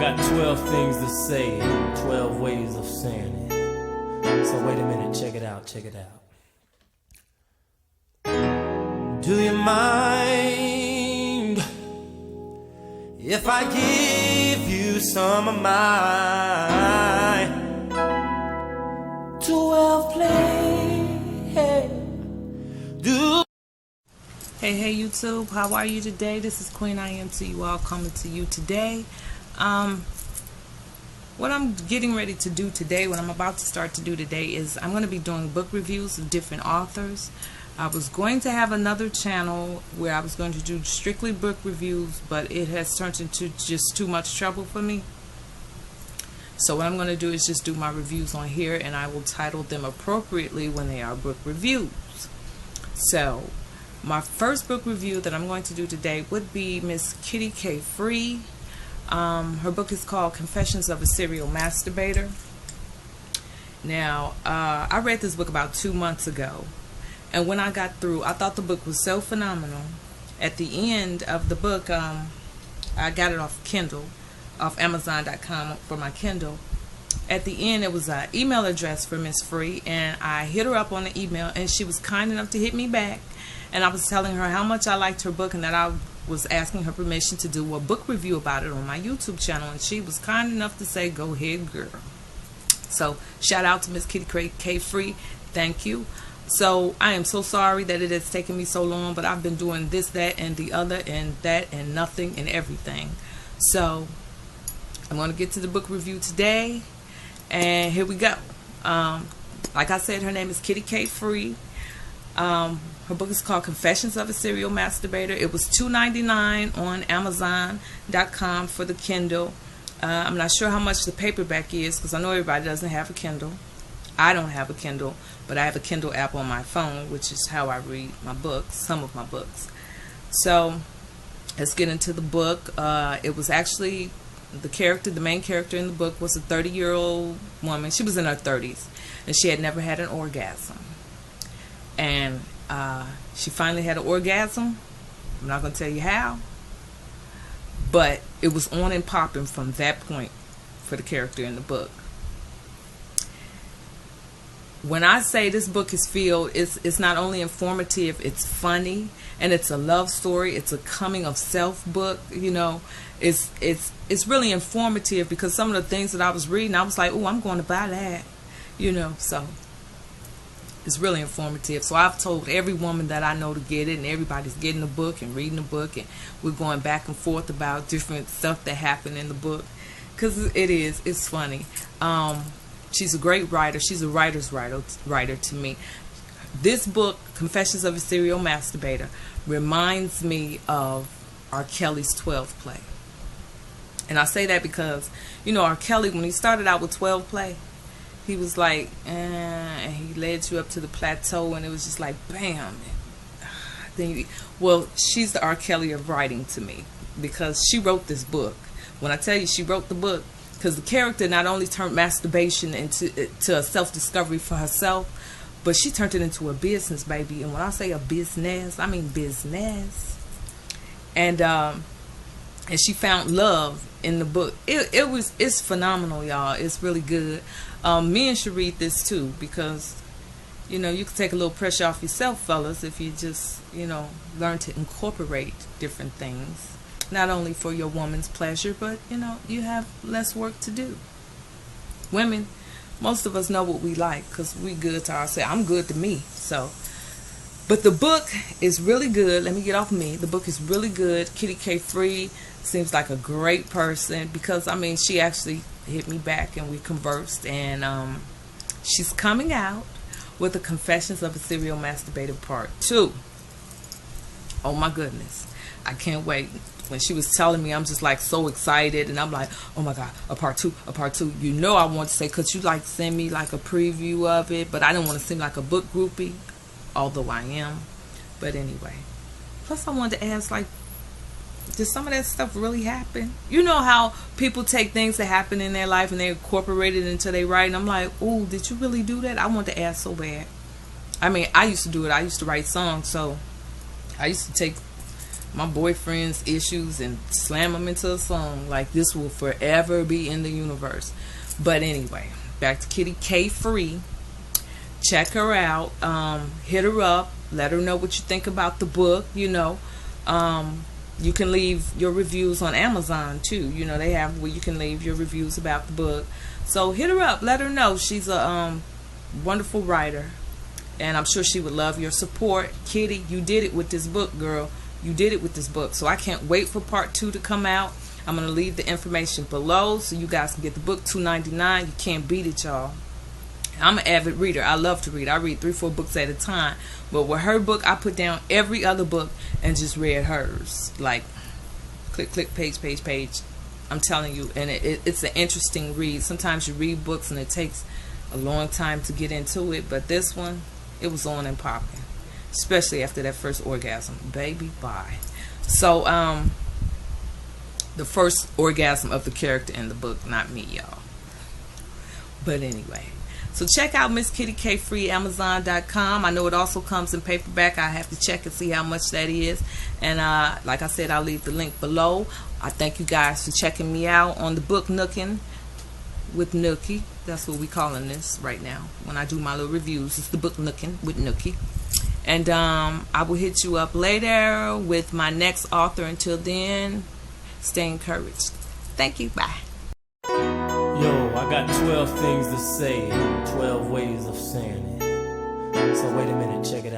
got 12 things to say and 12 ways of saying it. So wait a minute, check it out, check it out. Do you mind if I give you some of my 12 play? Hey YouTube, how are you today? This is Queen I Am to you all, coming to you today. What I'm getting ready to do today, what I'm about to start to do today, is I'm going to be doing book reviews of different authors. I was going to have another channel where I was going to do strictly book reviews, but it has turned into just too much trouble for me. So what I'm going to do is just do my reviews on here, and I will title them appropriately when they are book reviews. So my first book review that I'm going to do today would be Miss Kitty K. Free. Her book is called Confessions of a Serial Masturbator. Now, I read this book about 2 months ago, and when I got through, I thought the book was so phenomenal. At the end of the book, I got it off Kindle, off Amazon.com for my Kindle. At the end, it was an email address for Miss Free, and I hit her up on the email, and she was kind enough to hit me back. And I was telling her how much I liked her book and that I was asking her permission to do a book review about it on my YouTube channel. And she was kind enough to say, go ahead, girl. So shout out to Miss Kitty K. Free. Thank you. So I am so sorry that it has taken me so long, but I've been doing this, that, and the other, and that, and nothing, and everything. So I'm going to get to the book review today. And here we go. Like I said, her name is Kitty K. Free. Her book is called Confessions of a Serial Masturbator. It was $2.99 on Amazon.com for the Kindle. I'm not sure how much the paperback is, because I know everybody doesn't have a Kindle. I don't have a Kindle, but I have a Kindle app on my phone, which is how I read my books, some of my books. So let's get into the book. It was actually the main character in the book was a 30-year-old woman. She was in her 30s, and she had never had an orgasm. And she finally had an orgasm. I'm not going to tell you how, but it was on and popping from that point for the character in the book. When I say this book is filled, it's not only informative, it's funny, and it's a love story. It's a coming of self book. You know, it's really informative, because some of the things that I was reading, I was like, oh, I'm going to buy that. You know, so it's really informative. So I've told every woman that I know to get it, and everybody's getting the book and reading the book, and we're going back and forth about different stuff that happened in the book, because it's funny. She's a great writer. She's a writer's writer to me. This book, Confessions of a Serial Masturbator, reminds me of R. Kelly's 12 play. And I say that because, you know, R. Kelly, when he started out with 12 play, he was like, and he led you up to the plateau, and it was just like, bam. Well, she's the R. Kelly of writing to me, because she wrote this book. When I tell you she wrote the book, because the character not only turned masturbation into a self-discovery for herself, but she turned it into a business, baby. And when I say a business, I mean business. And she found love in the book. It's phenomenal, y'all. It's really good. Men should read this too, because, you know, you can take a little pressure off yourself, fellas, if you just, you know, learn to incorporate different things. Not only for your woman's pleasure, but, you know, you have less work to do. Women, most of us know what we like, because we good to ourselves. I'm good to me. So, but the book is really good. Let me get off me. The book is really good. Kitty K. Free seems like a great person, because, I mean, she actually hit me back and we conversed, and she's coming out with the Confessions of a Serial Masturbator Part 2. Oh my goodness, I can't wait. When she was telling me, I'm just like so excited, and I'm like, oh my God, a part two. You know, I want to say, because you like send me like a preview of it, but I didn't want to seem like a book groupie, although I am. But anyway, plus I wanted to ask, like, did some of that stuff really happen? You know how people take things that happen in their life and they incorporate it into their writing. I'm like, oh, did you really do that? I want to ask so bad. I mean, I used to do it. I used to write songs, so I used to take my boyfriend's issues and slam them into a song. Like, this will forever be in the universe. But anyway, back to Kitty K Free. Check her out. Hit her up. Let her know what you think about the book. You can leave your reviews on Amazon too. They have where you can leave your reviews about the book. So hit her up. Let her know. She's a wonderful writer, and I'm sure she would love your support. Kitty, you did it with this book, girl. You did it with this book. So I can't wait for part 2 to come out. I'm going to leave the information below so you guys can get the book. $2.99. You can't beat it, y'all. I'm an avid reader. I love to read. I read 3-4 books at a time. But with her book, I put down every other book and just read hers. Like, click, click, page, page, page. I'm telling you. And it's an interesting read. Sometimes you read books and it takes a long time to get into it. But this one, it was on and popping. Especially after that first orgasm. Baby, bye. So, the first orgasm of the character in the book, not me, y'all. But anyway. So check out Miss Kitty K Free, Amazon.com. I know it also comes in paperback. I have to check and see how much that is. And like I said, I'll leave the link below. I thank you guys for checking me out on the BookNooken with Nookie. That's what we're calling this right now. When I do my little reviews, it's the BookNooken with Nookie. And I will hit you up later with my next author. Until then, stay encouraged. Thank you. Bye. Yo, I got 12 things to say, 12 ways of saying it. So wait a minute, check it out.